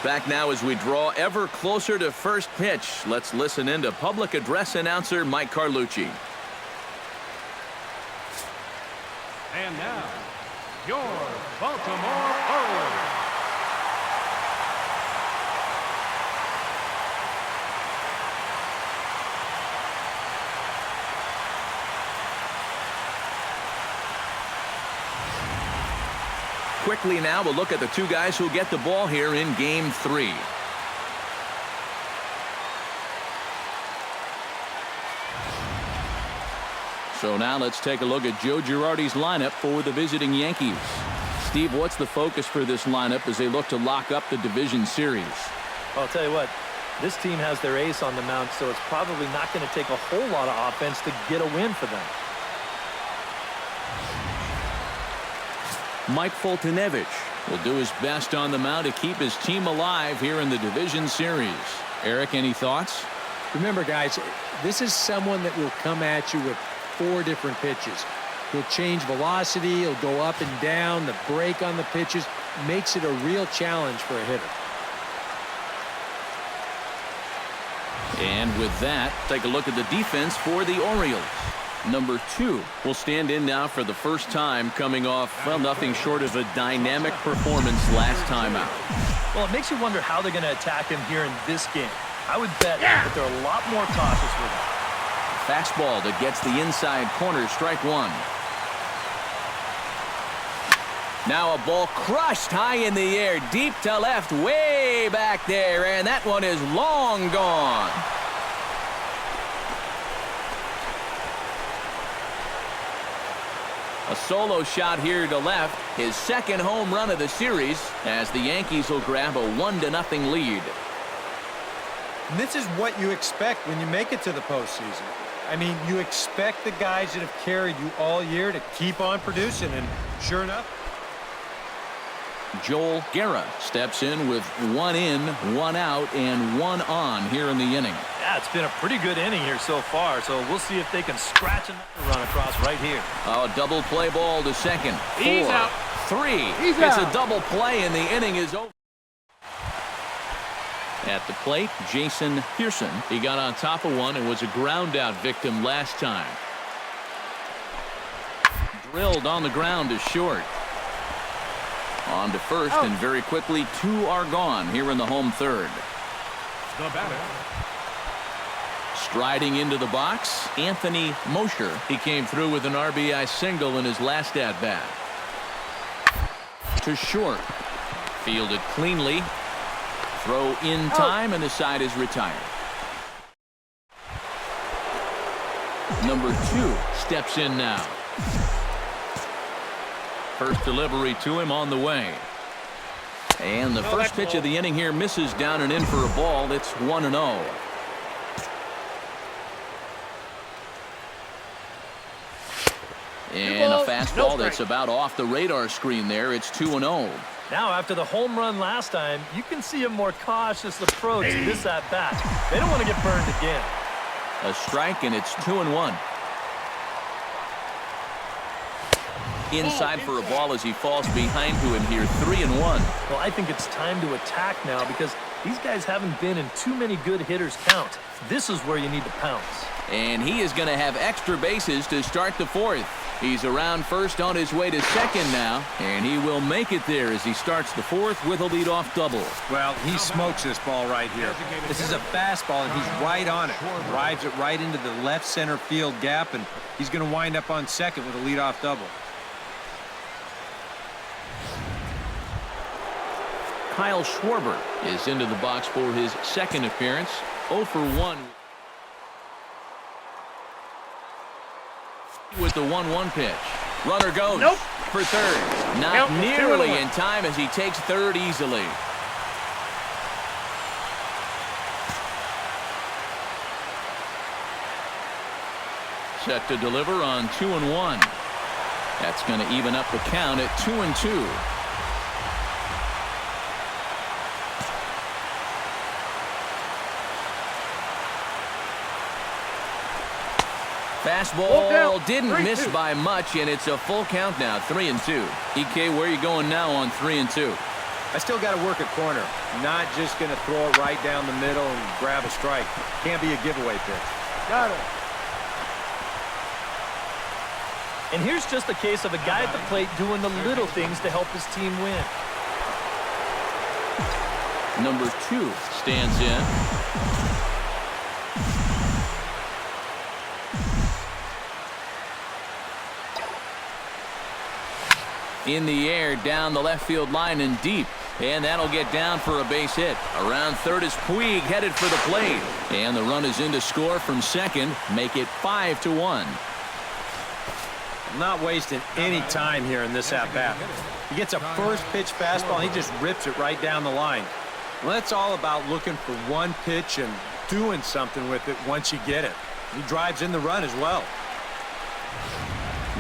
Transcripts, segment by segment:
Back now as we draw ever closer to first pitch. Let's listen in to public address announcer Mike Carlucci. And now, your Baltimore Orioles. Quickly now, we'll look at the two guys who get the ball here in Game 3. So now let's take a look at Joe Girardi's lineup for the visiting Yankees. Steve, what's the focus for this lineup as they look to lock up the division series? Well, I'll tell you what, this team has their ace on the mound, so it's probably not going to take a whole lot of offense to get a win for them. Mike Foltynewicz will do his best on the mound to keep his team alive here in the division series. Eric, any thoughts? Remember, guys, this is someone that will come at you with 4 different pitches. He'll change velocity, he'll go up and down, the break on the pitches makes it a real challenge for a hitter. And with that, take a look at the defense for the Orioles. Number 2 will stand in now for the first time, coming off, well, nothing short of a dynamic performance last time out. Well, it makes you wonder how they're going to attack him here in this game. I would bet that they're a lot more cautious with him. Fastball that gets the inside corner, strike 1. Now a ball crushed high in the air, deep to left, way back there, and that one is long gone. A solo shot here to left, his second home run of the series, as the Yankees will grab a 1-0 lead. And this is what you expect when you make it to the postseason. I mean, you expect the guys that have carried you all year to keep on producing, and sure enough. Joel Guerra steps in with 1 in, 1 out, and 1 on here in the inning. Yeah, it's been a pretty good inning here so far, so we'll see if they can scratch another run across right here. Oh, double play ball to second. 4, He's out. 3. He's it's out. A double play, and the inning is over. At the plate, Jason Pearson. He got on top of one and was a ground out victim last time. Drilled on the ground to short. On to first, and very quickly 2 are gone here in the home third. The batter. Striding into the box, Anthony Mosher. He came through with an RBI single in his last at-bat. To short. Fielded cleanly. Throw in time, and the side is retired. Number 2 steps in now. First delivery to him on the way. And the first pitch of the inning here misses down and in for a ball. It's 1-0. And a fastball that's about off the radar screen there. It's 2-0. Now, after the home run last time, you can see a more cautious approach to this at-bat. They don't want to get burned again. A strike, and it's 2-1. Inside for a ball as he falls behind to him here, 3-1. Well, I think it's time to attack now because these guys haven't been in too many good hitters' count. This is where you need to pounce. And he is going to have extra bases to start the 4th. He's around first on his way to second now, and he will make it there as he starts the 4th with a leadoff double. Well, he smokes this ball right here. This is a fastball, and he's right on it. Drives it right into the left center field gap, and he's going to wind up on second with a leadoff double. Kyle Schwarber is into the box for his second appearance. 0 for 1 with the 1-1 pitch. Runner goes for third. Not nearly in time as he takes third easily. Set to deliver on 2-1. That's going to even up the count at 2-2. Fastball didn't miss by much, and it's a full count now, 3-2. EK, where are you going now on 3-2? I still got to work a corner. Not just going to throw it right down the middle and grab a strike. Can't be a giveaway pitch. Got it. And here's just a case of a guy at the plate doing the little things to help his team win. Number 2 stands in. In the air, down the left field line and deep. And that'll get down for a base hit. Around third is Puig, headed for the plate. And the run is in to score from second. Make it 5-1. I'm not wasting any time here in this at-bat. He gets a first pitch fastball, and he just rips it right down the line. Well, that's all about looking for one pitch and doing something with it once you get it. He drives in the run as well.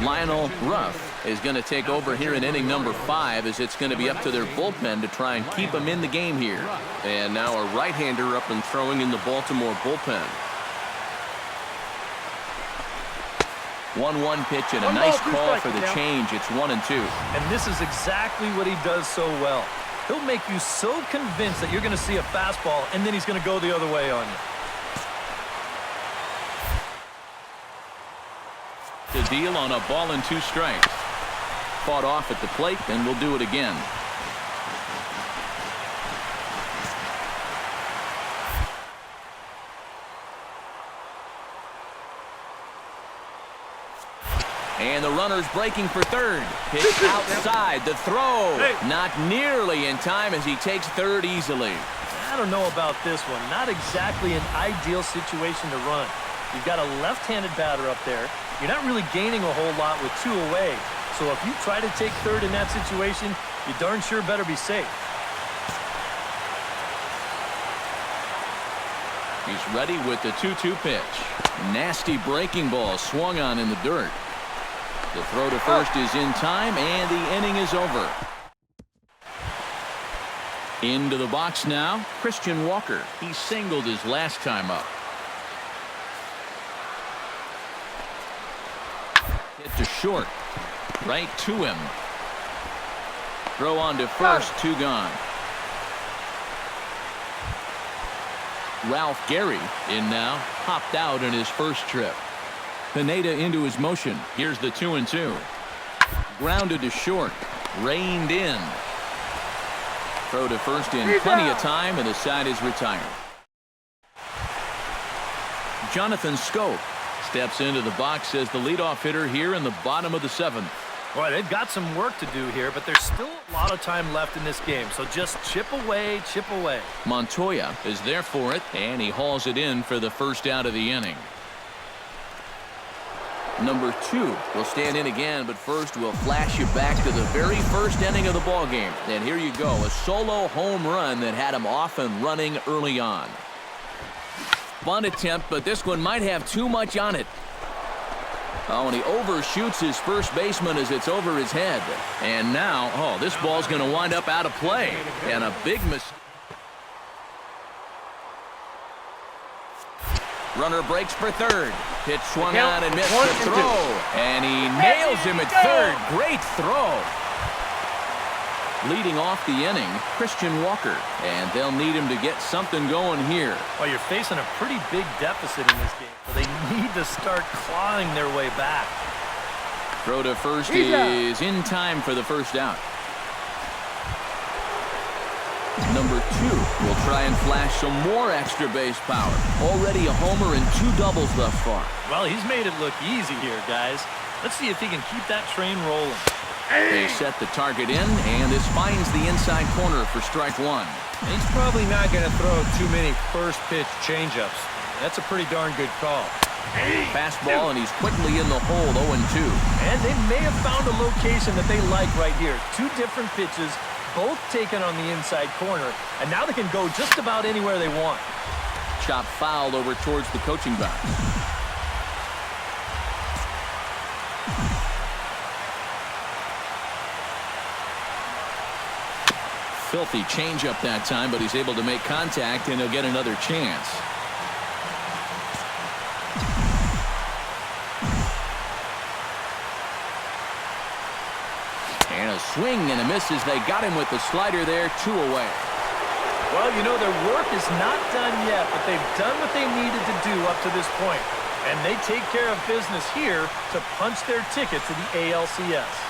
Lionel Ruff is going to take over here in inning number 5, as it's going to be up to their bullpen to try and keep him in the game here. And now a right-hander up and throwing in the Baltimore bullpen. 1-1 pitch and a nice call for the change. It's 1-2. And this is exactly what he does so well. He'll make you so convinced that you're going to see a fastball, and then he's going to go the other way on you. The deal on a ball and 2 strikes. Fought off at the plate, and we'll do it again. And the runner's breaking for third. Pitch outside. The throw. Not nearly in time as he takes third easily. I don't know about this one. Not exactly an ideal situation to run. You've got a left-handed batter up there. You're not really gaining a whole lot with 2 away. So if you try to take third in that situation, you darn sure better be safe. He's ready with the 2-2 pitch. Nasty breaking ball swung on in the dirt. The throw to first is in time, and the inning is over. Into the box now, Christian Walker. He singled his last time up. Hit to short. Right to him. Throw on to first, 2 gone. Ralph Gary in now, popped out in his first trip. Pineda into his motion. Here's the 2-2. Grounded to short. Reined in. Throw to first in plenty of time, and the side is retired. Jonathan Scope steps into the box as the leadoff hitter here in the bottom of the 7th. Boy, they've got some work to do here, but there's still a lot of time left in this game, so just chip away, chip away. Montoya is there for it, and he hauls it in for the first out of the inning. Number 2 will stand in again, but first we'll flash you back to the very first inning of the ball game. And here you go, a solo home run that had him off and running early on. Bunt attempt, but this one might have too much on it. Oh, and he overshoots his first baseman as it's over his head. And now, oh, this ball's going to wind up out of play. And a big mistake. Runner breaks for third. Pitch swung on and missed the throw. And he nails him at third. Great throw. Leading off the inning, Christian Walker. And they'll need him to get something going here. Well, you're facing a pretty big deficit in this game, so they need to start clawing their way back. Throw to first is in time for the first out. Number 2 will try and flash some more extra base power. Already a homer and 2 doubles thus far. Well, he's made it look easy here, guys. Let's see if he can keep that train rolling. They set the target in, and this finds the inside corner for strike 1. He's probably not going to throw too many first pitch changeups. That's a pretty darn good call. Fastball, and he's quickly in the hole, 0-2. And they may have found a location that they like right here. 2 different pitches, both taken on the inside corner, and now they can go just about anywhere they want. Chop fouled over towards the coaching box. Filthy changeup that time, but he's able to make contact, and he'll get another chance. And a swing and a miss as they got him with the slider there, 2 away. Well, you know, their work is not done yet, but they've done what they needed to do up to this point. And they take care of business here to punch their ticket to the ALCS.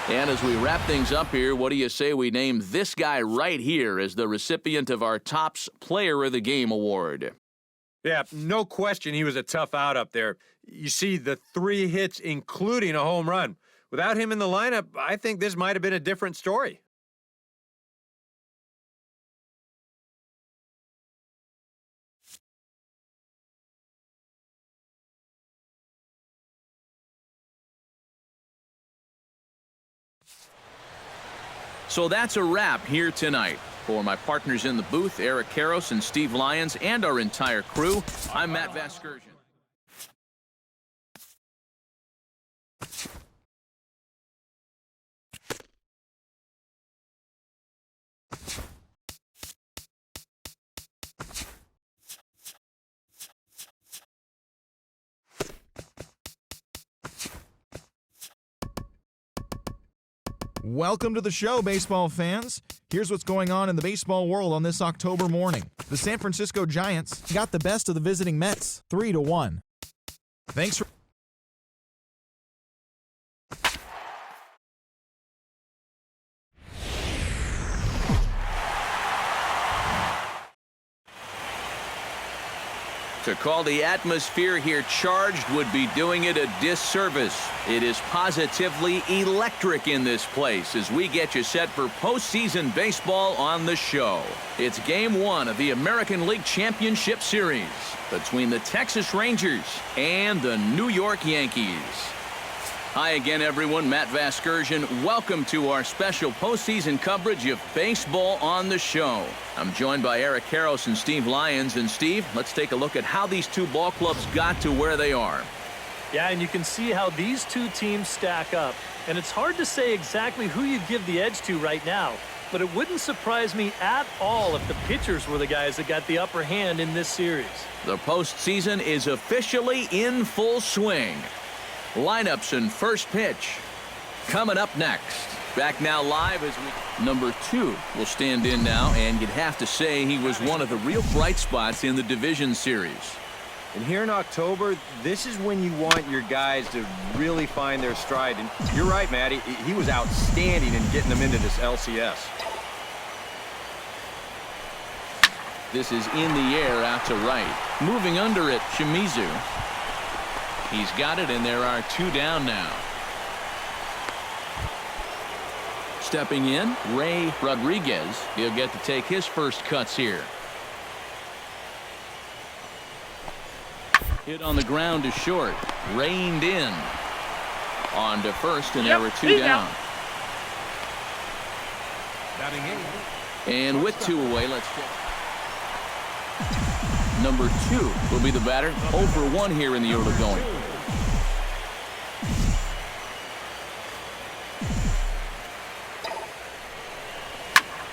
And as we wrap things up here, what do you say we name this guy right here as the recipient of our Topps Player of the Game award? Yeah, no question he was a tough out up there. You see the 3 hits, including a home run. Without him in the lineup, I think this might have been a different story. So that's a wrap here tonight. For my partners in the booth, Eric Karros and Steve Lyons, and our entire crew, I'm Matt Vasgersian. Welcome to the show, baseball fans. Here's what's going on in the baseball world on this October morning. The San Francisco Giants got the best of the visiting Mets, 3-1. Thanks for... To call the atmosphere here charged would be doing it a disservice. It is positively electric in this place as we get you set for postseason baseball on the show. It's Game 1 of the American League Championship Series between the Texas Rangers and the New York Yankees. Hi again, everyone. Matt Vasgersian. Welcome to our special postseason coverage of baseball on the show. I'm joined by Eric Karros and Steve Lyons. And Steve, let's take a look at how these two ball clubs got to where they are. Yeah, and you can see how these two teams stack up. And it's hard to say exactly who you'd give the edge to right now. But it wouldn't surprise me at all if the pitchers were the guys that got the upper hand in this series. The postseason is officially in full swing. Lineups and first pitch coming up next. Back now live as number 2 will stand in now, and you'd have to say he was one of the real bright spots in the division series. And here in October, this is when you want your guys to really find their stride. And you're right, Matt. He was outstanding in getting them into this LCS. This is in the air out to right. Moving under it, Shimizu. He's got it, and there are 2 down now. Stepping in, Ray Rodriguez. He'll get to take his first cuts here. Hit on the ground to short. Reined in. On to first, and there were 2 down. Batting in. And with 2 away, let's get... Number 2 will be the batter. 0 for 1 here in the early going.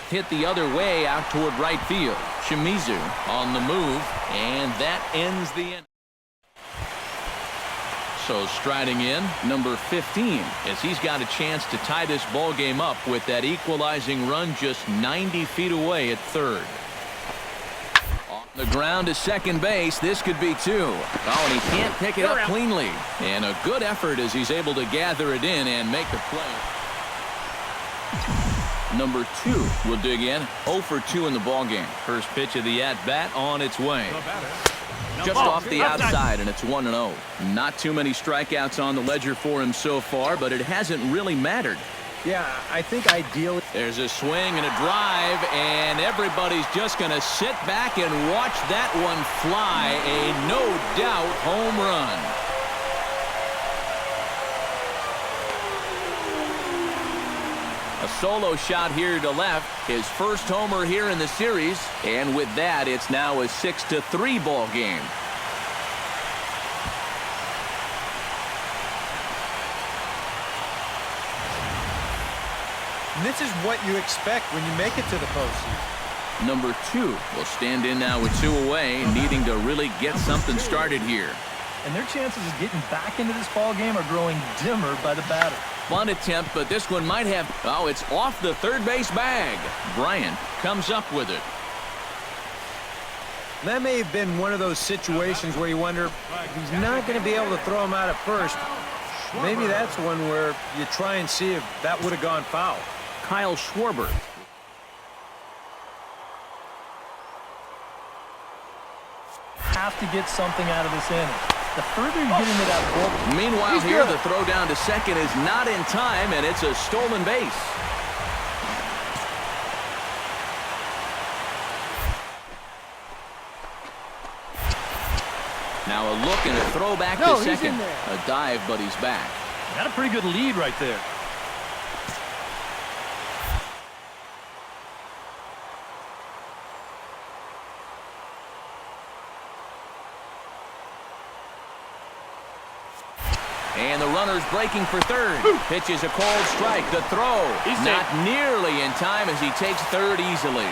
Hit the other way out toward right field. Shimizu on the move, and that ends the inning. So striding in, number 15, as he's got a chance to tie this ball game up with that equalizing run just 90 feet away at third. On the ground to second base. This could be 2. Oh, and he can't pick it up cleanly. And a good effort as he's able to gather it in and make the play. Number 2 will dig in. 0 for 2 in the ballgame. First pitch of the at-bat on its way. Just off the outside, and it's 1-0. Not too many strikeouts on the ledger for him so far, but it hasn't really mattered. Yeah, I think ideally... There's a swing and a drive, and everybody's just going to sit back and watch that one fly. A no-doubt home run. A solo shot here to left. His first homer here in the series. And with that, it's now a 6-3 ball game. And this is what you expect when you make it to the postseason. Number 2 will stand in now with 2 away, needing to really get something started here. And their chances of getting back into this ball game are growing dimmer by the batter. Bunt attempt, but this one might have... Oh, it's off the third base bag. Bryant comes up with it. That may have been one of those situations where you wonder if he's not going to be able to throw him out at first. Maybe that's one where you try and see if that would have gone foul. Kyle Schwarber. Have to get something out of this inning. The further you get into that ball. Meanwhile, here the throw down to second is not in time, and it's a stolen base. Now a look and a throw back to second. A dive, but he's back. Got a pretty good lead right there. And the runner's breaking for third. Pitches a cold strike. The throw not nearly in time as he takes third easily.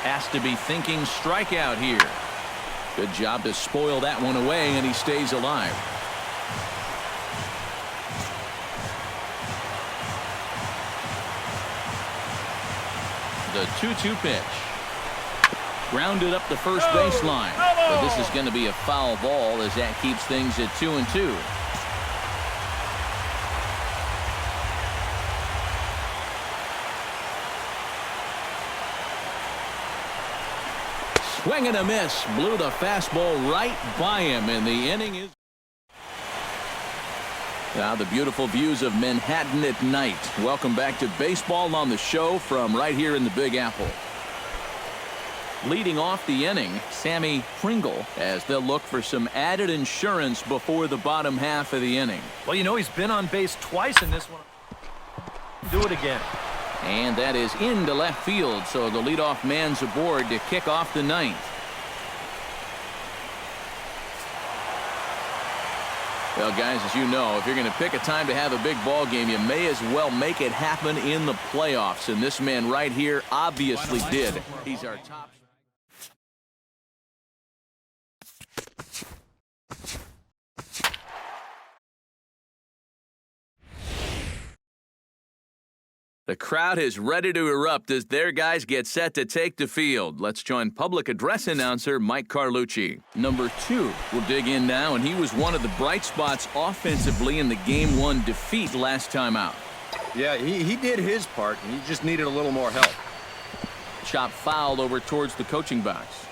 Has to be thinking strikeout here. Good job to spoil that one away, and he stays alive. The 2-2 pitch. Grounded up the first baseline. But this is going to be a foul ball as that keeps things at 2-2. Swing and a miss. Blew the fastball right by him, and the inning is... Now the beautiful views of Manhattan at night. Welcome back to Baseball on the Show from right here in the Big Apple. Leading off the inning, Sammy Pringle, as they'll look for some added insurance before the bottom half of the inning. Well, you know, he's been on base twice in this one. Do it again. And that is into left field, so the leadoff man's aboard to kick off the ninth. Well, guys, as you know, if you're going to pick a time to have a big ball game, you may as well make it happen in the playoffs. And this man right here obviously did. He's our top. The crowd is ready to erupt as their guys get set to take the field. Let's join public address announcer Mike Carlucci. Number 2 will dig in now, and he was one of the bright spots offensively in the Game 1 defeat last time out. Yeah, he did his part, and he just needed a little more help. Chop foul over towards the coaching box.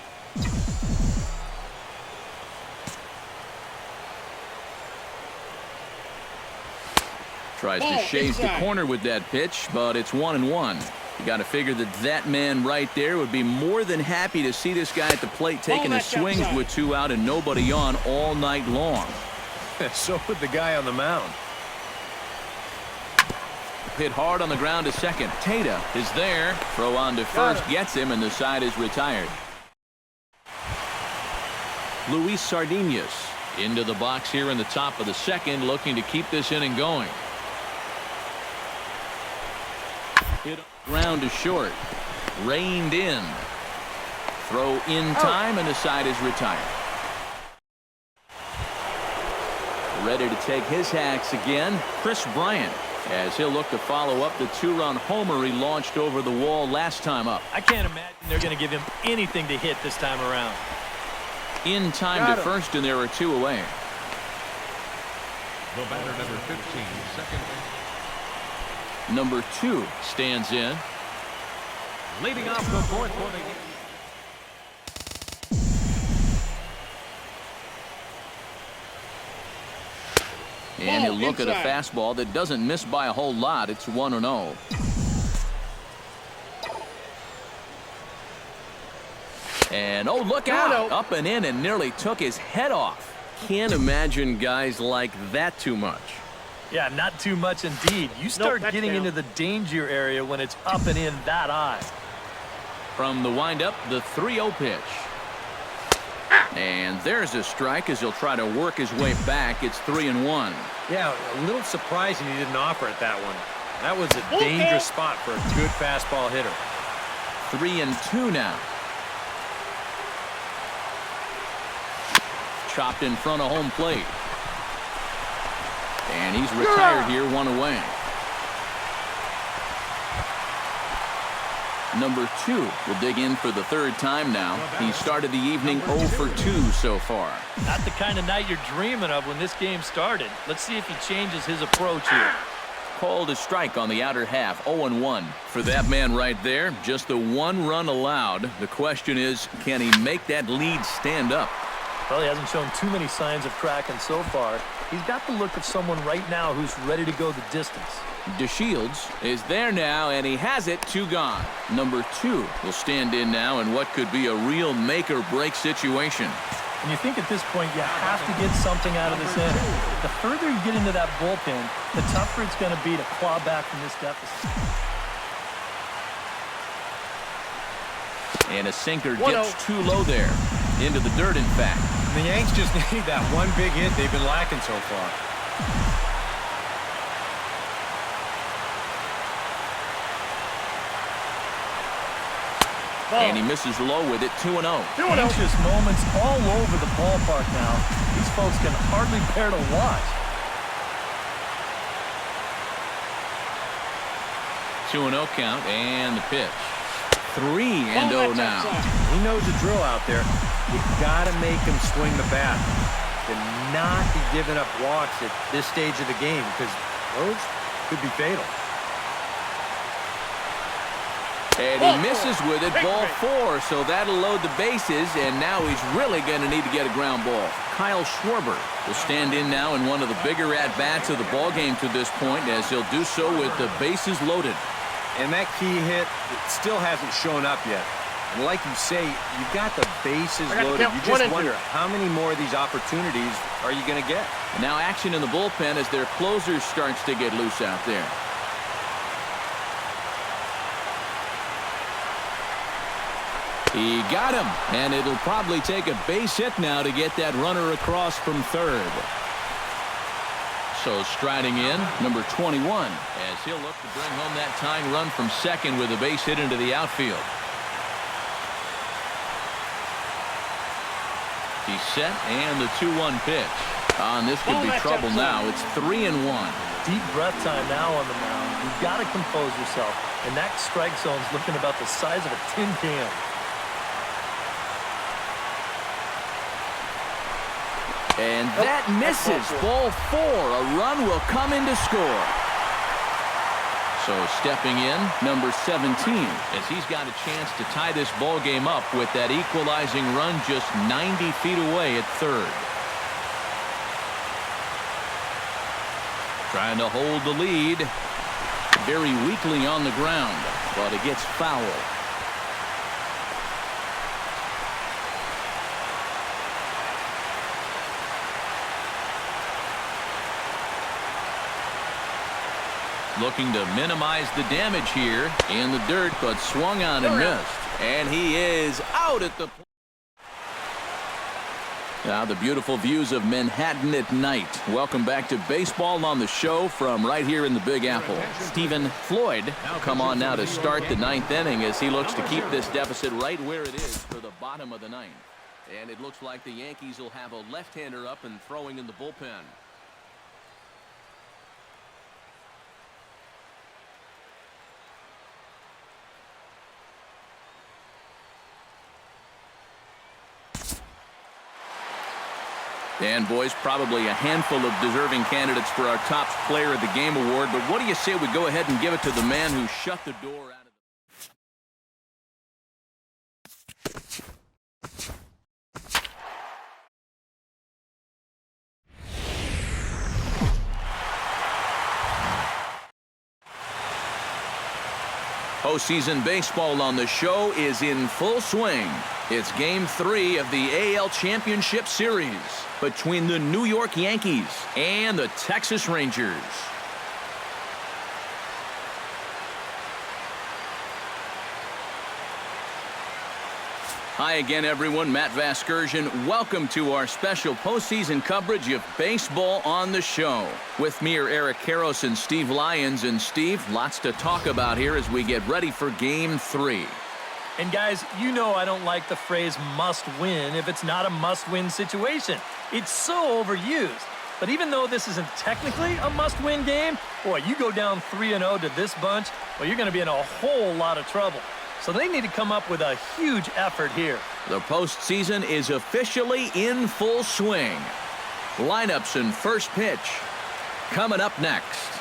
Tries to shave the corner with that pitch, but it's 1-1. You got to figure that that man right there would be more than happy to see this guy at the plate taking his swings with 2 out and nobody on all night long. So would the guy on the mound. Hit hard on the ground to second. Tata is there. Throw on to first gets him, and the side is retired. Luis Sardinas into the box here in the top of the second, looking to keep this inning going. Hit ground to short. Reined in. Throw in time, and the side is retired. Ready to take his hacks again, Chris Bryant, as he'll look to follow up the 2-run homer he launched over the wall last time up. I can't imagine they're going to give him anything to hit this time around. In time to first, and there are 2 away. The batter, number 15, second. Number 2 stands in. Leading off the fourth quarter. And he'll look at a fastball that doesn't miss by a whole lot. It's 1-0. And, oh, look out. Up and in and nearly took his head off. Can't imagine guys like that too much. Yeah, not too much indeed. You start getting into the danger area when it's up and in that high. From the windup, the 3-0 pitch. And there's a strike as he'll try to work his way back. It's 3-1. Yeah, a little surprising he didn't offer at that one. That was a dangerous spot for a good fastball hitter. 3-2 now. Chopped in front of home plate. And he's retired here, 1 away. Number 2 will dig in for the 3rd time now. He started the evening 0 for 2 so far. Not the kind of night you're dreaming of when this game started. Let's see if he changes his approach here. Called a strike on the outer half, 0-1. For that man right there, just the 1 run allowed. The question is, can he make that lead stand up? Well, he hasn't shown too many signs of cracking so far. He's got the look of someone right now who's ready to go the distance. DeShields is there now, and he has it, 2 gone. Number 2 will stand in now in what could be a real make-or-break situation. And you think at this point you have to get something out of this inning. The further you get into that bullpen, the tougher it's going to be to claw back from this deficit. And a sinker dips too low there. Into the dirt, in fact. The Yanks just need that one big hit they've been lacking so far. And he misses low with it, 2-0. Anxious moments all over the ballpark now. These folks can hardly bear to watch. 2-0 count, and the pitch. 3-0 now. He knows the drill out there. You got to make him swing the bat. To not be giving up walks at this stage of the game, because those could be fatal. And he misses with it, ball 4, so that'll load the bases, and now he's really going to need to get a ground ball. Kyle Schwarber will stand in now in one of the bigger at-bats of the ballgame to this point, as he'll do so with the bases loaded. And that key hit still hasn't shown up yet. And like you say, you've got the bases loaded. You just wonder how many more of these opportunities are you going to get? And now action in the bullpen as their closer starts to get loose out there. He got him, and it'll probably take a base hit now to get that runner across from 3rd. So striding in, number 21, as he'll look to bring home that tying run from 2nd with a base hit into the outfield. He's set, and the 2-1 pitch. And this could be trouble now. It's 3-1. Deep breath time now on the mound. You've got to compose yourself, and that strike zone's looking about the size of a tin can. And that misses. Ball 4. A run will come in to score. So stepping in, number 17, as he's got a chance to tie this ball game up with that equalizing run just 90 feet away at 3rd. Trying to hold the lead. Very weakly on the ground, but it gets foul. Looking to minimize the damage here in the dirt, but swung on and missed. And he is out at the... Now the beautiful views of Manhattan at night. Welcome back to Baseball on the Show from right here in the Big Apple. Stephen Floyd come on now to start the 9th inning as he looks to keep this deficit right where it is for the bottom of the 9th. And it looks like the Yankees will have a left-hander up and throwing in the bullpen. And, boys, probably a handful of deserving candidates for our top player of the game award. But what do you say we go ahead and give it to the man who shut the door out of Postseason baseball on the show is in full swing. It's Game 3 of the AL Championship Series between the New York Yankees and the Texas Rangers. Hi again, everyone. Matt Vasgersian. Welcome to our special postseason coverage of baseball on the show. With me are Eric Karros and Steve Lyons. And Steve, lots to talk about here as we get ready for Game 3. And guys, you know I don't like the phrase must win if it's not a must-win situation. It's so overused. But even though this isn't technically a must-win game, boy, you go down 3-0 to this bunch, well, you're going to be in a whole lot of trouble. So they need to come up with a huge effort here. The postseason is officially in full swing. Lineups and first pitch coming up next.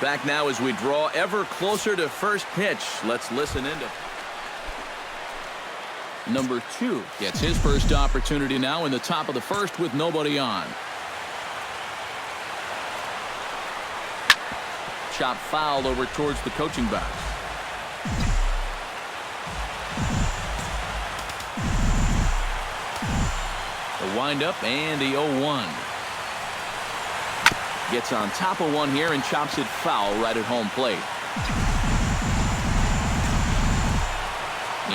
Back now as we draw ever closer to first pitch. Let's listen into. Number 2 gets his first opportunity now in the top of the first with nobody on. Chop foul over towards the coaching box. The windup and the 0-1. Gets on top of one here and chops it foul right at home plate.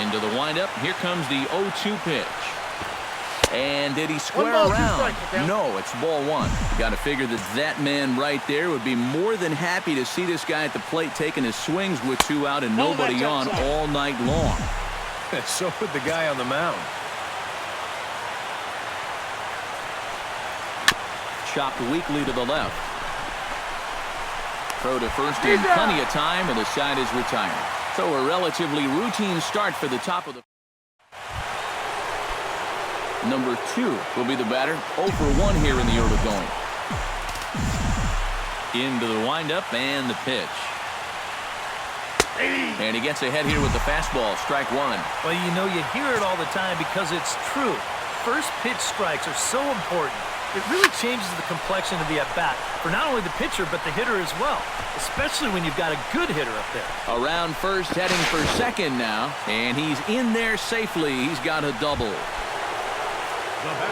Into the windup. Here comes the 0-2 pitch. And did he square around? No, it's ball 1. Got to figure that man right there would be more than happy to see this guy at the plate taking his swings with 2 out and nobody on all night long. So would the guy on the mound. Chopped weakly to the left. Throw to first in plenty of time, and the side is retired. So a relatively routine start for the top of the. Number 2 will be the batter. 0 for 1 here in the early going. Into the windup and the pitch. And he gets ahead here with the fastball. Strike 1. Well, you know, you hear it all the time because it's true. First pitch strikes are so important. It really changes the complexion of the at-bat for not only the pitcher but the hitter as well, especially when you've got a good hitter up there. Around first, heading for second now, and he's in there safely. He's got a double.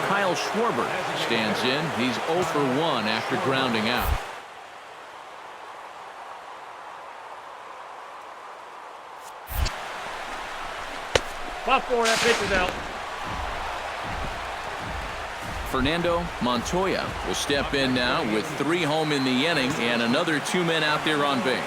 Kyle Schwarber stands in. He's 0 for 1 after grounding out. Ball 4, that pitch is out. Fernando Montoya will step in now with 3 home in the inning and another 2 men out there on base.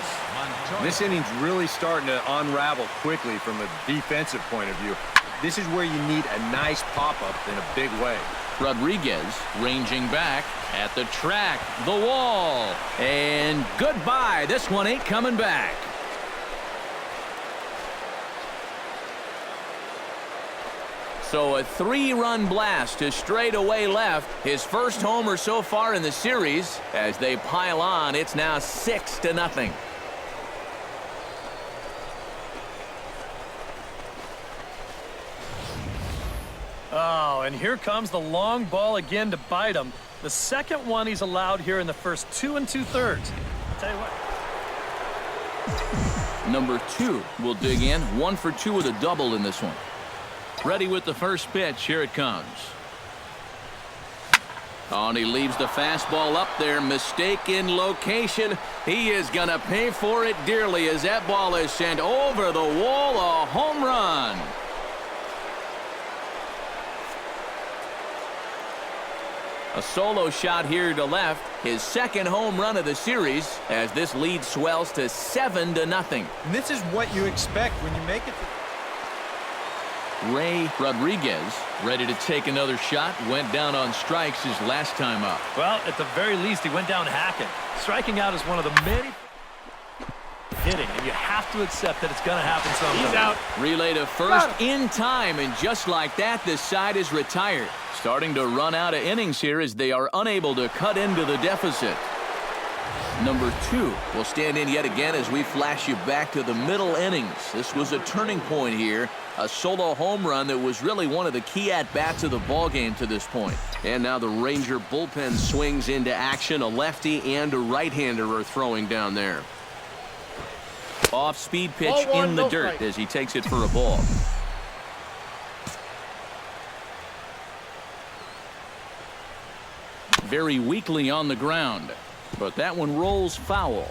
This inning's really starting to unravel quickly from a defensive point of view. This is where you need a nice pop-up in a big way. Rodriguez ranging back at the track, the wall, and goodbye. This one ain't coming back. So a 3-run blast to straightaway left. His first homer so far in the series. As they pile on, it's now 6-0. Oh, and here comes the long ball again to bite him. The second one he's allowed here in the first 2 2/3. I'll tell you what. Number 2 will dig in. 1 for 2 with a double in this one. Ready with the first pitch. Here it comes. Oh, and he leaves the fastball up there. Mistaken location. He is going to pay for it dearly as that ball is sent over the wall. A home run. A solo shot here to left. His second home run of the series as this lead swells to 7-0. And this is what you expect when you make it. Ray Rodriguez ready to take another shot. Went down on strikes his last time up. Well, at the very least, he went down hacking. Striking out is one of the many. hitting, and you have to accept that it's going to happen sometime. He's out. Relay to first in time, and just like that, this side is retired. Starting to run out of innings here as they are unable to cut into the deficit. Number 2 will stand in yet again as we flash you back to the middle innings. This was a turning point here. A solo home run that was really one of the key at-bats of the ballgame to this point. And now the Ranger bullpen swings into action. A lefty and a right-hander are throwing down there. Off-speed pitch Ball one, in the no dirt strike. as he takes it for a ball. Very weakly on the ground, but that one rolls foul.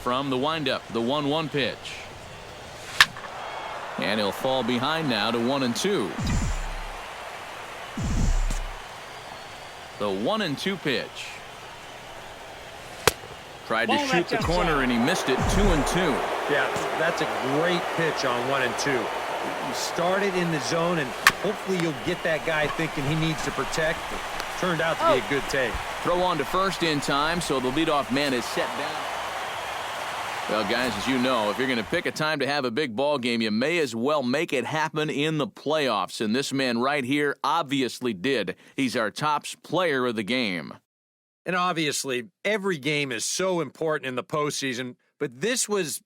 From the windup, the 1-1 pitch. And he'll fall behind now to 1-2. The 1-2 pitch. Tried to Ball shoot the that's corner outside. and he missed it. 2-2. Yeah, that's a great pitch on 1-2. You started in the zone, and hopefully you'll get that guy thinking he needs to protect. It turned out to be a good take. Throw on to first in time, so the leadoff man is set down. Well, guys, as you know, if you're going to pick a time to have a big ball game, you may as well make it happen in the playoffs. And this man right here obviously did. He's our top player of the game. And obviously, every game is so important in the postseason, but this was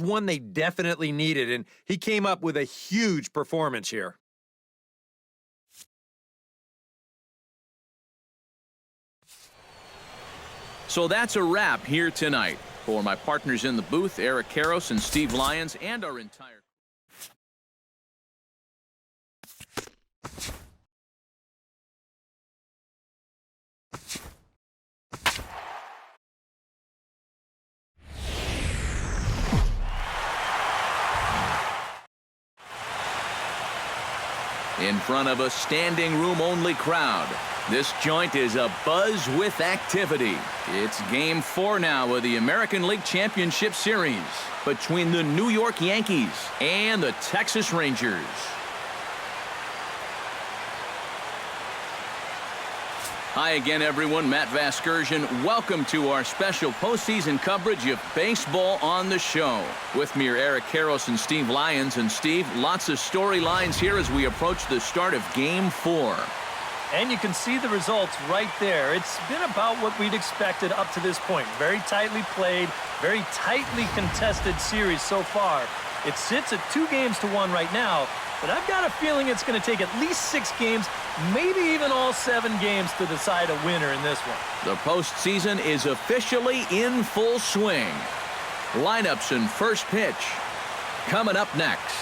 one they definitely needed, and he came up with a huge performance here. So that's a wrap here tonight. For my partners in the booth, Eric Karros and Steve Lyons, and our entire... In front of a standing room only crowd. This joint is a buzz with activity. It's Game 4 now of the American League Championship Series between the New York Yankees and the Texas Rangers. Hi again, everyone. Matt Vasgersian. Welcome to our special postseason coverage of baseball on the show. With me are Eric Karros and Steve Lyons. And Steve, lots of storylines here as we approach the start of Game 4. And you can see the results right there. It's been about what we'd expected up to this point. Very tightly played, very tightly contested series so far. It sits at 2-1 right now, but I've got a feeling it's going to take at least 6 games, maybe even all 7 games to decide a winner in this one. The postseason is officially in full swing. Lineups and first pitch coming up next.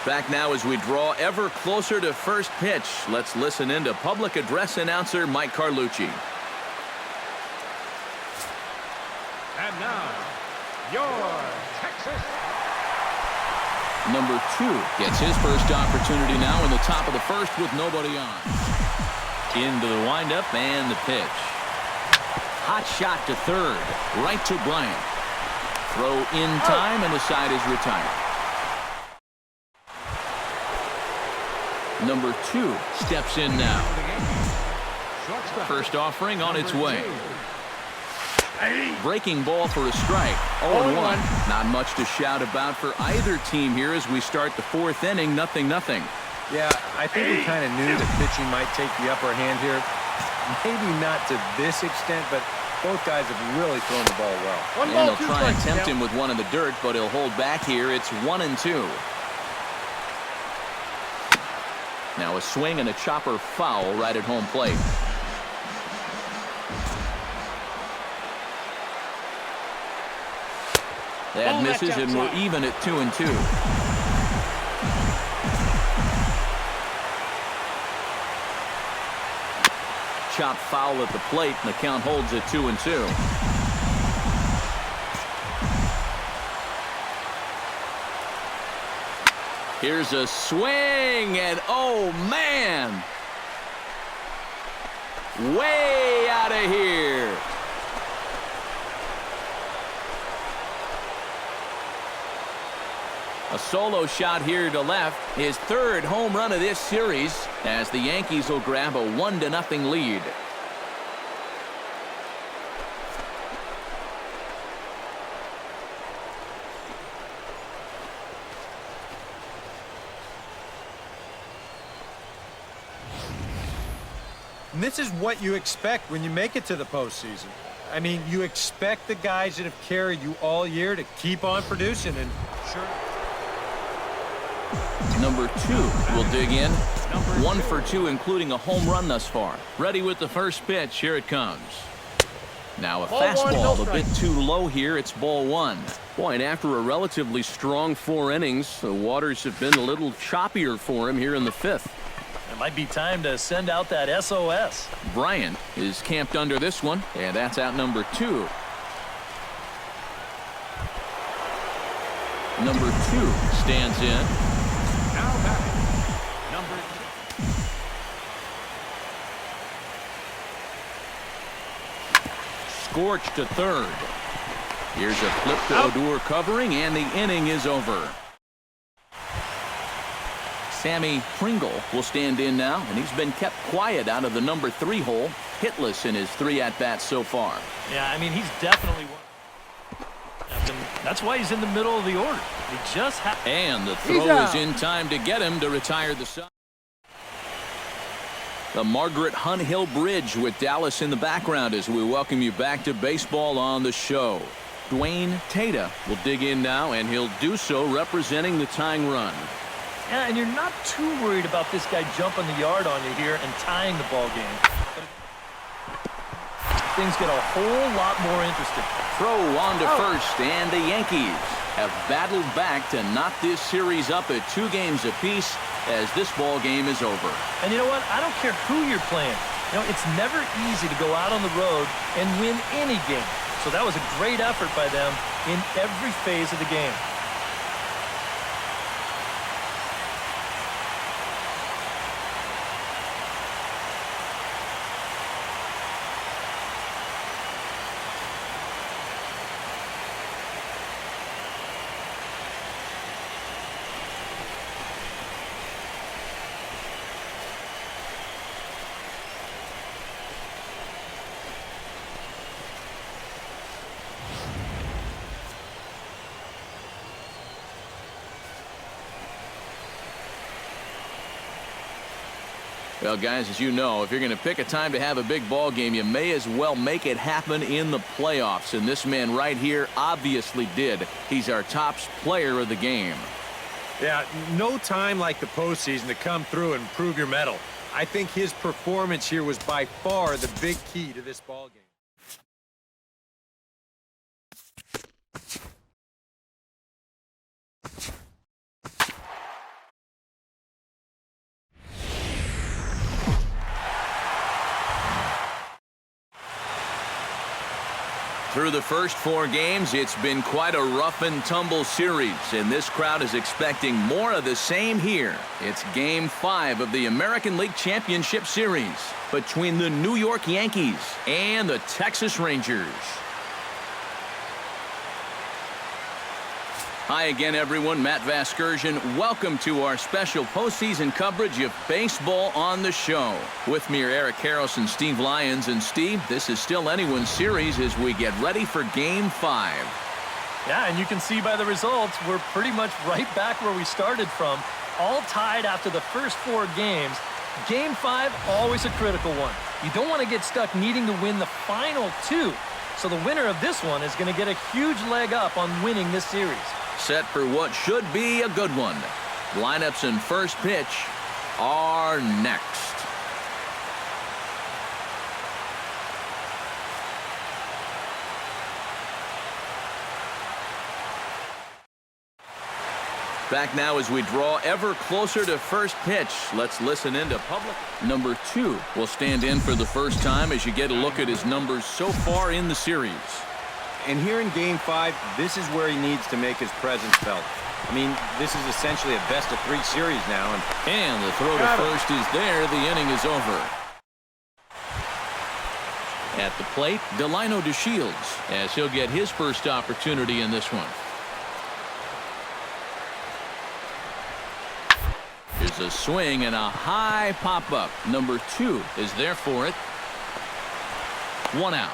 Back now as we draw ever closer to first pitch. Let's listen in to public address announcer Mike Carlucci. And now, your Texas. Number 2 gets his first opportunity now in the top of the first with nobody on. Into the windup and the pitch. Hot shot to third. Right to Bryant. Throw in time and the side is retired. Number 2 steps in now. First offering on its way. Breaking ball for a strike. 0-1. Not much to shout about for either team here as we start the 4th inning. 0-0. Yeah, I think we kind of knew that pitching might take the upper hand here. Maybe not to this extent, but both guys have really thrown the ball well. And they'll try and tempt him with one in the dirt, but he'll hold back here. It's 1-2. Now a swing and a chopper foul right at home plate. That misses, and we're even at 2-2. Chop foul at the plate, and the count holds at 2-2. Here's a swing, and oh man! Way out of here. A solo shot here to left. His third home run of this series as the Yankees will grab a 1-0 lead. And this is what you expect when you make it to the postseason. I mean, you expect the guys that have carried you all year to keep on producing. And sure. Number 2 will dig in. 1 for 2, including a home run thus far. Ready with the first pitch. Here it comes. Now a fastball a bit too low here. It's ball 1. Boy, and after a relatively strong 4 innings, the waters have been a little choppier for him here in the 5th. It might be time to send out that SOS. Bryant is camped under this one, and that's out number 2. Number 2 stands in. Now batting, number 2. Scorched to third. Here's a flip to Odor covering, and the inning is over. Sammy Pringle will stand in now, and he's been kept quiet out of the number 3 hole, hitless in his 3 at-bats so far. Yeah, I mean, he's definitely one. That's why he's in the middle of the order. He just and the throw is in time to get him to retire the side. The Margaret Hunt Hill Bridge with Dallas in the background as we welcome you back to baseball on the show. Dwayne Tata will dig in now, and he'll do so representing the tying run. Yeah, and you're not too worried about this guy jumping the yard on you here and tying the ball game. Things get a whole lot more interesting. Throw on to first, and the Yankees have battled back to knock this series up at 2 games apiece as this ball game is over. And you know what? I don't care who you're playing. You know, it's never easy to go out on the road and win any game. So that was a great effort by them in every phase of the game. Well, guys, as you know, if you're going to pick a time to have a big ball game, you may as well make it happen in the playoffs. And this man right here obviously did. He's our top player of the game. Yeah, no time like the postseason to come through and prove your mettle. I think his performance here was by far the big key to this ball game. Through the first 4 games, it's been quite a rough and tumble series, and this crowd is expecting more of the same here. It's Game 5 of the American League Championship Series between the New York Yankees and the Texas Rangers. Hi again, everyone. Matt Vasgersian. Welcome to our special postseason coverage of baseball on the show. With me are Eric Karros and Steve Lyons. And Steve, this is still anyone's series as we get ready for Game 5. Yeah, and you can see by the results, we're pretty much right back where we started from. All tied after the first 4 games. Game 5, always a critical one. You don't want to get stuck needing to win the final 2. So the winner of this one is going to get a huge leg up on winning this series. Set for what should be a good one. Lineups and first pitch are next. Back now as we draw ever closer to first pitch. Let's listen into public. Number 2 will stand in for the first time as you get a look at his numbers so far in the series. And here in Game 5, this is where he needs to make his presence felt. I mean, this is essentially a best-of-3 series now. And the throw to first is there. The inning is over. At the plate, Delino DeShields as he'll get his first opportunity in this one. There's a swing and a high pop-up. Number 2 is there for it. 1 out.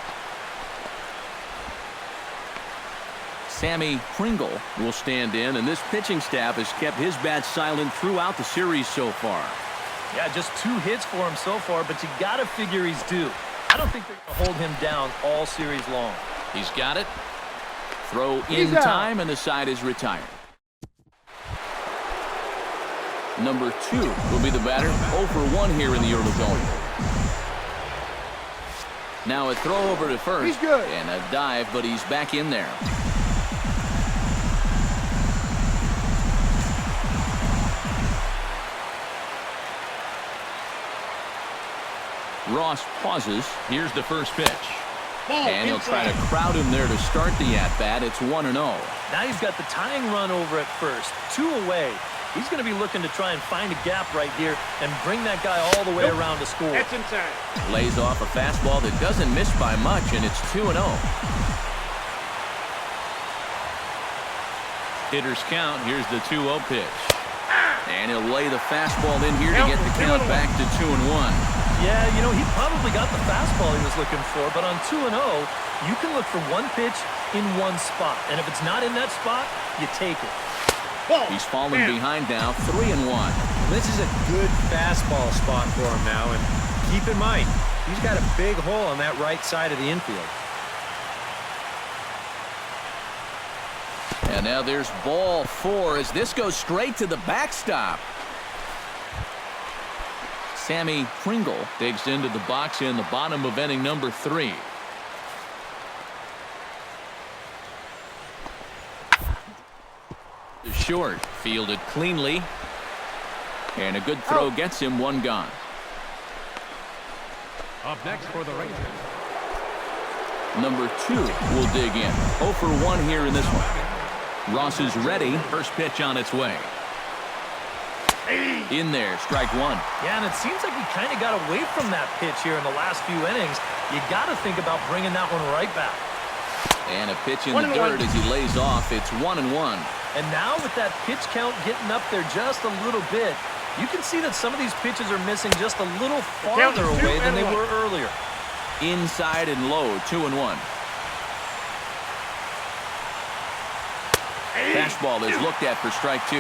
Sammy Pringle will stand in, and this pitching staff has kept his bat silent throughout the series so far. Yeah, just 2 hits for him so far, but you got to figure he's due. I don't think they're going to hold him down all series long. He's got it. Throw in time, and the side is retired. Number 2 will be the batter. 0 for 1 here in the early going. Now a throw over to first. And a dive, but he's back in there. Ross pauses. Here's the first pitch. And he'll try to crowd him there to start the at-bat. It's 1-0. Now he's got the tying run over at first. 2 away. He's going to be looking to try and find a gap right here and bring that guy all the way around to score. That's inside. Lays off a fastball that doesn't miss by much, and it's 2-0. Hitters count. Here's the 2-0 pitch. And he'll lay the fastball in here to get the count back to 2-1. Yeah, you know, he probably got the fastball he was looking for, but on 2-0, you can look for one pitch in one spot. And if it's not in that spot, you take it. He's fallen behind now, 3-1. This is a good fastball spot for him now, and keep in mind, he's got a big hole on that right side of the infield. And now there's ball 4 as this goes straight to the backstop. Sammy Pringle digs into the box in the bottom of inning number 3. The short fielded cleanly. And a good throw gets him 1 gone. Up next for the Rangers. Number 2 will dig in. 0 for 1 here in this one. Ross is ready. First pitch on its way. In there, strike 1. Yeah, and it seems like he kind of got away from that pitch here in the last few innings. You got to think about bringing that one right back. And a pitch in the dirt as he lays off. It's 1-1. And now with that pitch count getting up there just a little bit, you can see that some of these pitches are missing just a little farther away than they were earlier. Inside and low, 2-1. Fastball is looked at for strike 2.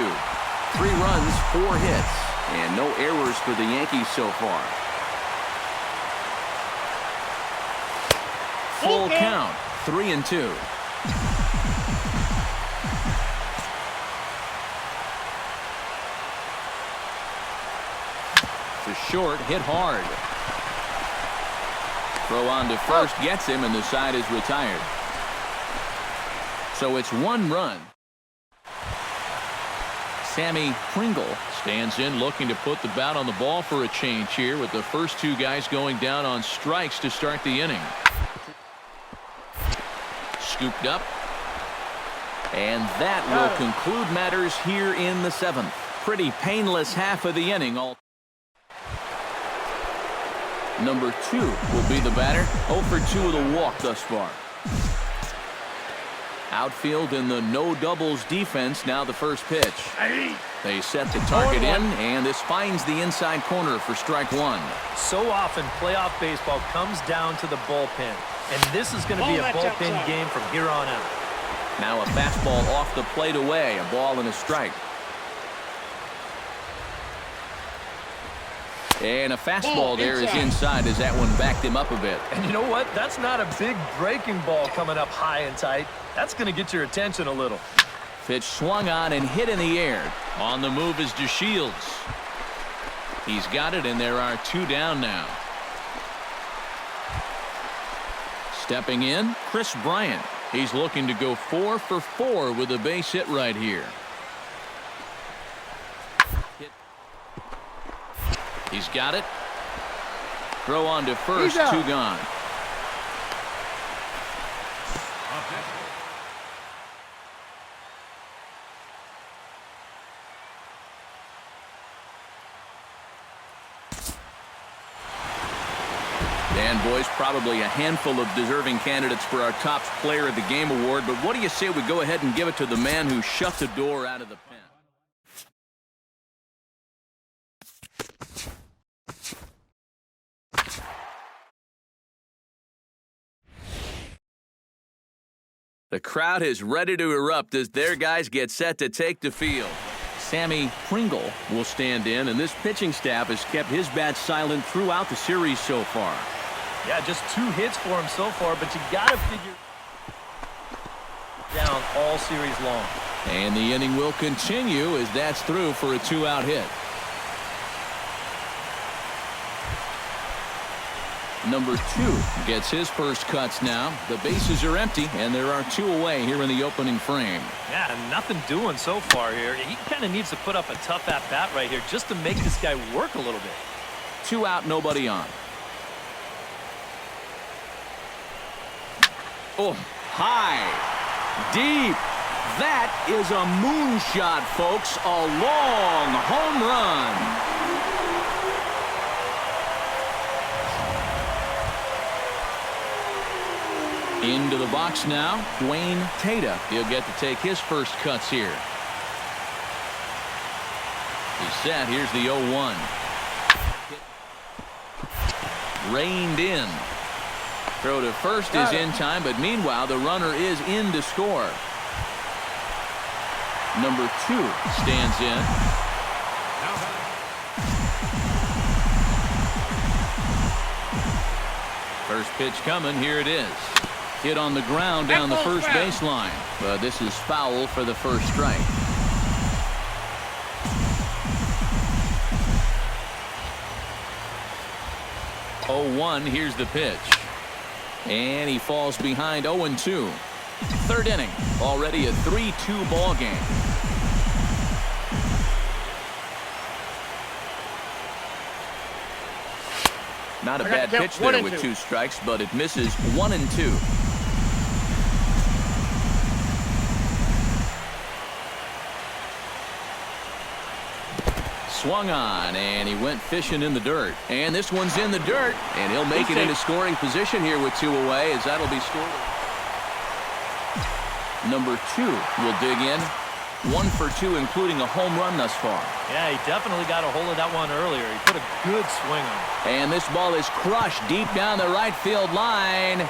3 runs, 4 hits, and no errors for the Yankees so far. Full count, 3-2. To short, hit hard. Throw on to first, gets him, and the side is retired. So it's 1 run. Sammy Pringle stands in looking to put the bat on the ball for a change here with the first 2 guys going down on strikes to start the inning. Scooped up. And that will conclude matters here in the 7th. Pretty painless half of the inning. Number 2 will be the batter. 0 for 2 with a walk thus far. Outfield in the no doubles defense. Now the first pitch. They set the target in, and this finds the inside corner for strike 1. So often playoff baseball comes down to the bullpen, and this is going to be a bullpen game from here on out. Now a fastball off the plate away, a ball and a strike. And a fastball there is inside as that one backed him up a bit. And you know what? That's not a big breaking ball coming up high and tight. That's going to get your attention a little. Pitch swung on and hit in the air. On the move is DeShields. He's got it, and there are 2 down now. Stepping in, Chris Bryant. He's looking to go 4 for 4 with a base hit right here. He's got it. Throw on to first, 2 gone. And boys, probably a handful of deserving candidates for our top player of the game award, but what do you say we go ahead and give it to the man who shut the door out of the pen? The crowd is ready to erupt as their guys get set to take the field. Sammy Pringle will stand in, and this pitching staff has kept his bat silent throughout the series so far. Yeah, just 2 hits for him so far, but you got to figure down all series long. And the inning will continue as that's through for a 2-out hit. Number 2 gets his first cuts now. The bases are empty, and there are 2 away here in the opening frame. Yeah, nothing doing so far here. He kind of needs to put up a tough at-bat right here just to make this guy work a little bit. 2 out, nobody on. Oh, high, deep. That is a moonshot, folks. A long home run. Into the box now, Dwayne Tata. He'll get to take his first cuts here. He's set. Here's the 0-1. Reined in. Throw to first is in time, but meanwhile, the runner is in to score. Number 2 stands in. First pitch coming. Here it is. Hit on the ground down the first baseline. But this is foul for the first strike. Oh, 1. Here's the pitch. And he falls behind 0-2. Third inning. Already a 3-2 ball game. Not a bad pitch there with 2 strikes, but it misses 1-2. Swung on, and he went fishing in the dirt. And this one's in the dirt, and he'll make it into scoring position here with 2 away, as that'll be scored. Number 2 will dig in. 1 for 2, including a home run thus far. Yeah, he definitely got a hold of that one earlier. He put a good swing on it. And this ball is crushed deep down the right field line.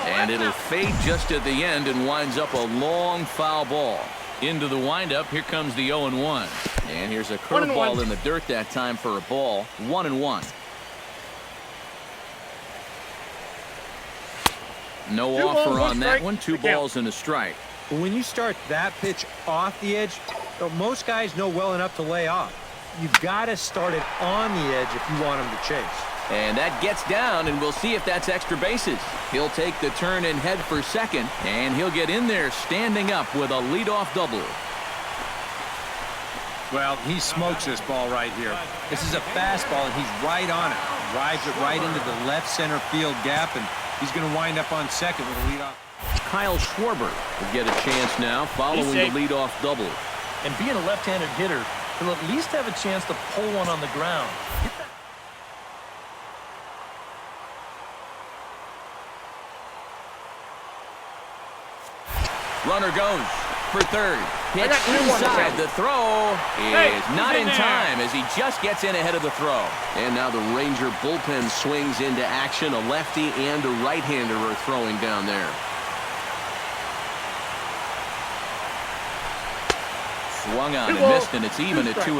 And it'll fade just at the end and winds up a long foul ball. Into the windup, here comes the 0-1. And here's a curveball in the dirt that time for a ball. 1-1. No offer on that one. 2 balls and a strike. But when you start that pitch off the edge, most guys know well enough to lay off. You've got to start it on the edge if you want them to chase. And that gets down, and we'll see if that's extra bases. He'll take the turn and head for second, and he'll get in there standing up with a leadoff double. Well, he smokes this ball right here. This is a fastball, and he's right on it. Drives it right into the left center field gap, and he's going to wind up on second with a leadoff. Kyle Schwarber will get a chance now following the leadoff double. And being a left-handed hitter, he'll at least have a chance to pull one on the ground. Runner goes for third. Pitch inside. The throw is not in time as he just gets in ahead of the throw. And now the Ranger bullpen swings into action. A lefty and a right-hander are throwing down there. Swung on and missed, and it's even at 2-2.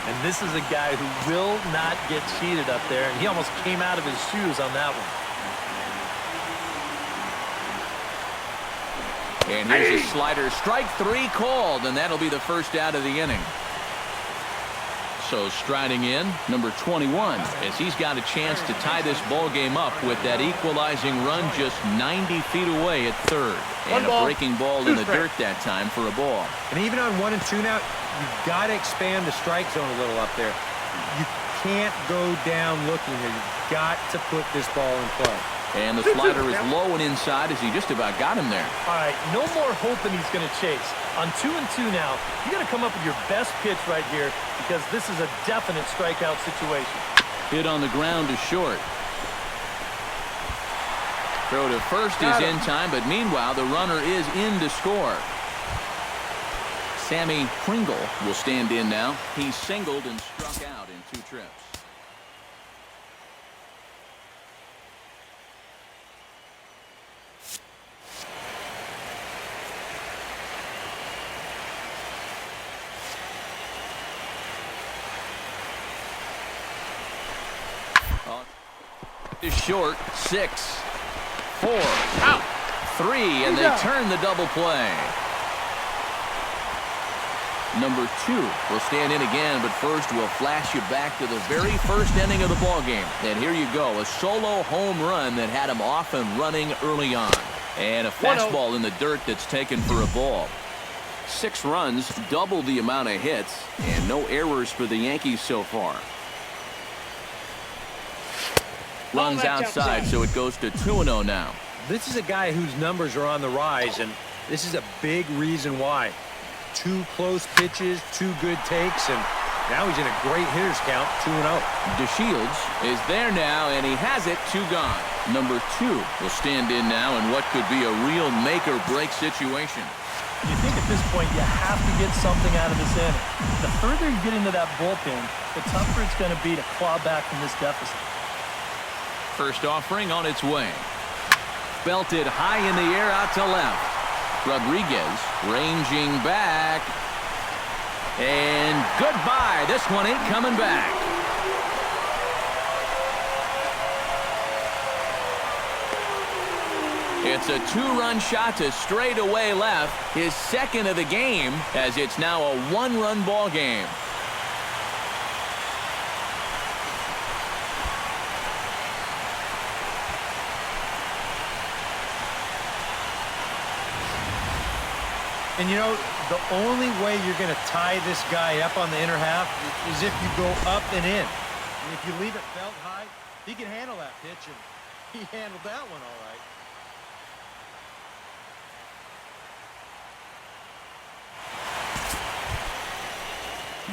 And this is a guy who will not get cheated up there, and he almost came out of his shoes on that one. And here's a slider. Strike 3 called, and that'll be the first out of the inning. So striding in, number 21, as he's got a chance to tie this ball game up with that equalizing run just 90 feet away at third. And a breaking ball in the dirt that time for a ball. And even on 1 and 2 now, you've got to expand the strike zone a little up there. You can't go down looking here. You've got to put this ball in play. And the slider is low and inside as he just about got him there. All right, no more hoping he's going to chase. On 2 and 2 now, you got to come up with your best pitch right here because this is a definite strikeout situation. Hit on the ground to short. Throw to first is in time, but meanwhile, the runner is in to score. Sammy Pringle will stand in now. He singled and struck out in 2 trips. Is short. 6, 4, out, 3, and they turn the double play. Number 2 will stand in again, but first we'll flash you back to the very first inning of the ball game. And here you go, a solo home run that had him off and running early on. And a fastball in the dirt that's taken for a ball. 6 runs, double the amount of hits, and no errors for the Yankees so far. Runs outside, so it goes to 2-0 now. This is a guy whose numbers are on the rise, and this is a big reason why. 2 close pitches, 2 good takes, and now he's in a great hitter's count, 2-0. DeShields is there now, and he has it, 2 gone. Number 2 will stand in now in what could be a real make-or-break situation. You think at this point you have to get something out of this inning. The further you get into that bullpen, the tougher it's going to be to claw back from this deficit. First offering on its way. Belted high in the air out to left. Rodriguez ranging back. And goodbye. This one ain't coming back. It's a 2-run shot to straightaway left. His second of the game, as it's now a 1-run ball game. And you know, the only way you're going to tie this guy up on the inner half is if you go up and in. And if you leave it belt high, he can handle that pitch, and he handled that one all right.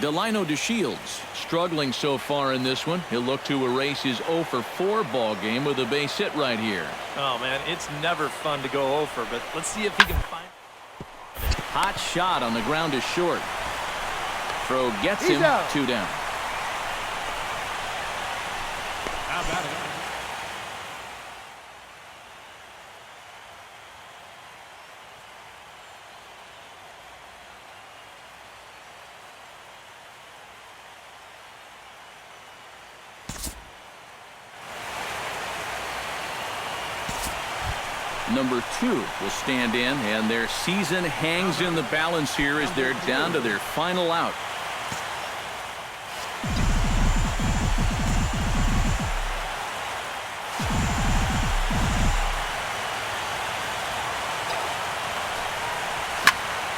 Delino DeShields struggling so far in this one. He'll look to erase his 0 for 4 ball game with a base hit right here. Oh, man, it's never fun to go 0 for, but let's see if he can find. Hot shot on the ground is short. Throw gets him, 2 down. How about it? Number 2 will stand in, and their season hangs in the balance here as they're down to their final out.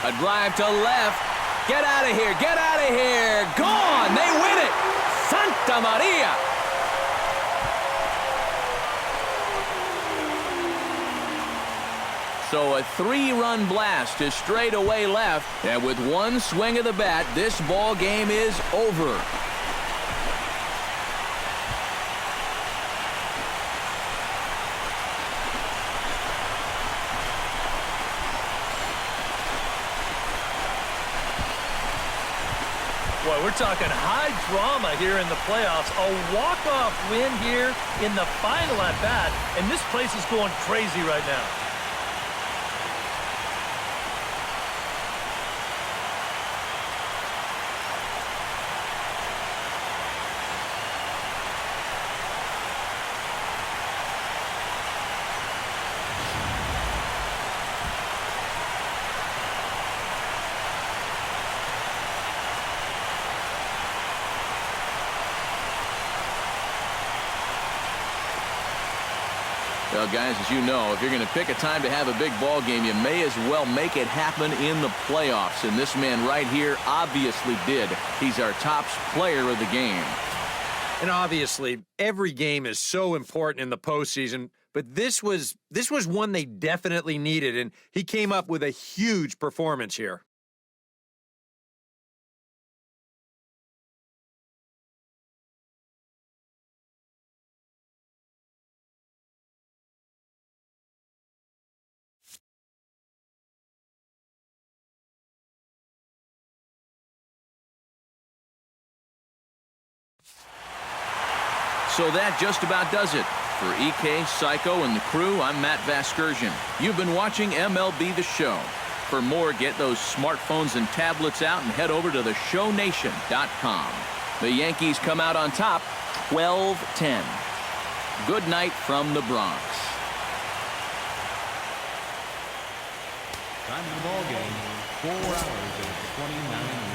A drive to left. Get out of here. Get out of here. Gone. They win it. Santa Maria. So a 3-run blast to straightaway left, and with 1 swing of the bat, this ball game is over. Boy, we're talking high drama here in the playoffs. A walk-off win here in the final at-bat, and this place is going crazy right now. Well, guys, as you know, if you're going to pick a time to have a big ball game, you may as well make it happen in the playoffs. And this man right here obviously did. He's our top player of the game. And obviously, every game is so important in the postseason, but this was one they definitely needed, and he came up with a huge performance here. So that just about does it. For EK, Psycho, and the crew, I'm Matt Vasgersian. You've been watching MLB The Show. For more, get those smartphones and tablets out and head over to theshownation.com. The Yankees come out on top, 12-10. Good night from the Bronx. Time of the ball game, 4 hours and 29 minutes.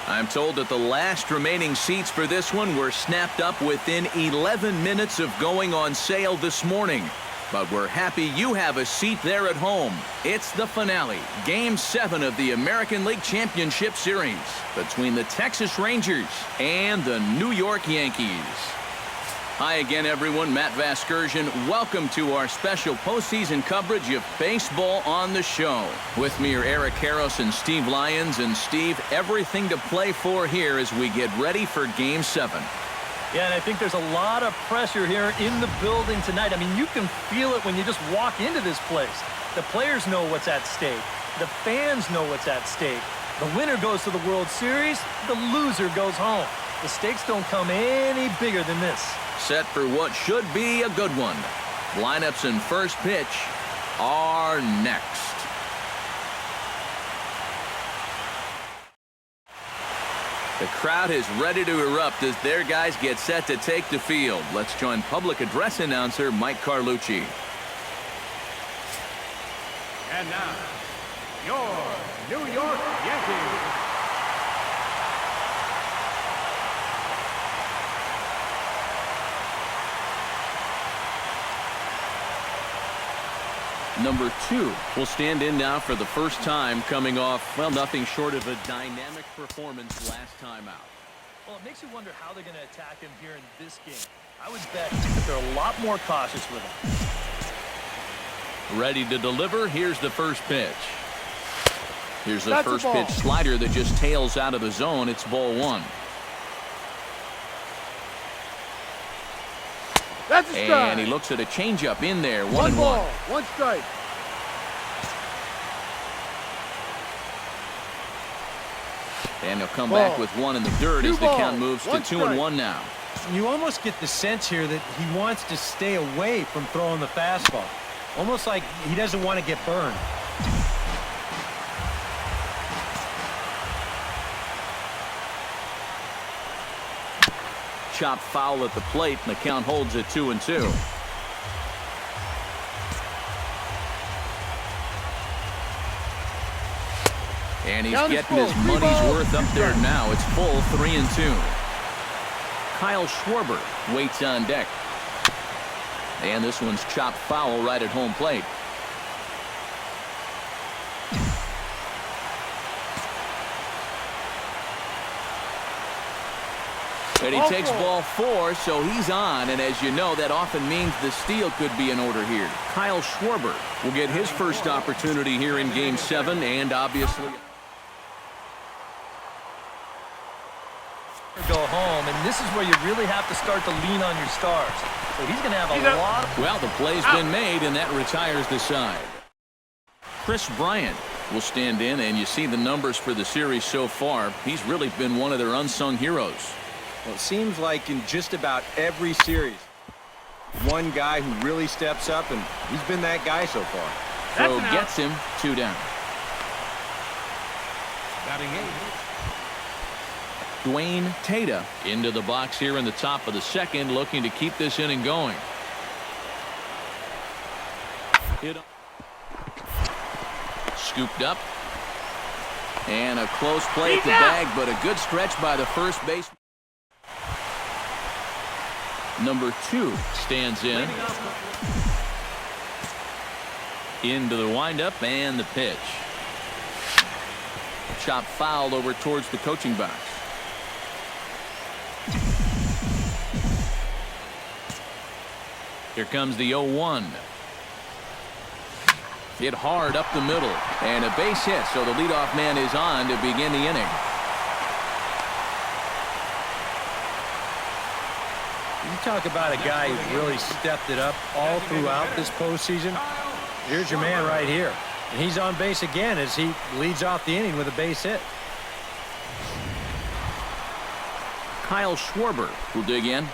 I'm told that the last remaining seats for this one were snapped up within 11 minutes of going on sale this morning. But we're happy you have a seat there at home. It's the finale, Game 7 of the American League Championship Series between the Texas Rangers and the New York Yankees. Hi again, everyone. Matt Vasgersian. Welcome to our special postseason coverage of baseball on the show. With me are Eric Harris and Steve Lyons. And Steve, everything to play for here as we get ready for Game 7. Yeah, and I think there's a lot of pressure here in the building tonight. I mean, you can feel it when you just walk into this place. The players know what's at stake. The fans know what's at stake. The winner goes to the World Series. The loser goes home. The stakes don't come any bigger than this. Set for what should be a good one. Lineups and first pitch are next. The crowd is ready to erupt as their guys get set to take the field. Let's join public address announcer Mike Carlucci. And now, your New York Yankees. Number 2 will stand in now for the first time, coming off, well, nothing short of a dynamic performance last time out. Well, it makes you wonder how they're going to attack him here in this game. I would bet that they're a lot more cautious with him. Ready to deliver. Here's the first pitch. Here's the That's first a ball. pitch slider that just tails out of the zone. It's ball 1. That's a strike. And he looks at a changeup in there. 1-1. ball, 1 strike. And he'll come back with 1 in the dirt as the count moves to 2-1 now. You almost get the sense here that he wants to stay away from throwing the fastball. Almost like he doesn't want to get burned. Chopped foul at the plate, and the count holds at 2-2. And he's getting his money's worth up there now. It's full 3-2. Kyle Schwarber waits on deck. And this one's chopped foul right at home plate. And he takes ball 4, so he's on. And as you know, that often means the steal could be in order here. Kyle Schwarber will get his first opportunity here in Game 7, and obviously Go home, and this is where you really have to start to lean on your stars. So he's going to have a lot of... Well, the play's been made, and that retires the side. Chris Bryant will stand in, and you see the numbers for the series so far. He's really been one of their unsung heroes. Well, it seems like in just about every series, one guy who really steps up, and he's been that guy so far. Throw gets him, 2 down. Batting 8. Dwayne Tata into the box here in the top of the second, looking to keep this inning going. Scooped up. And a close play at the bag, but a good stretch by the first baseman. Number 2 stands in. Into the windup and the pitch. Chop foul over towards the coaching box. Here comes the 0-1. Hit hard up the middle. And a base hit, so the leadoff man is on to begin the inning. You talk about a guy who really stepped it up all throughout this postseason. Here's your man right here. And he's on base again as he leads off the inning with a base hit. Kyle Schwarber will dig in.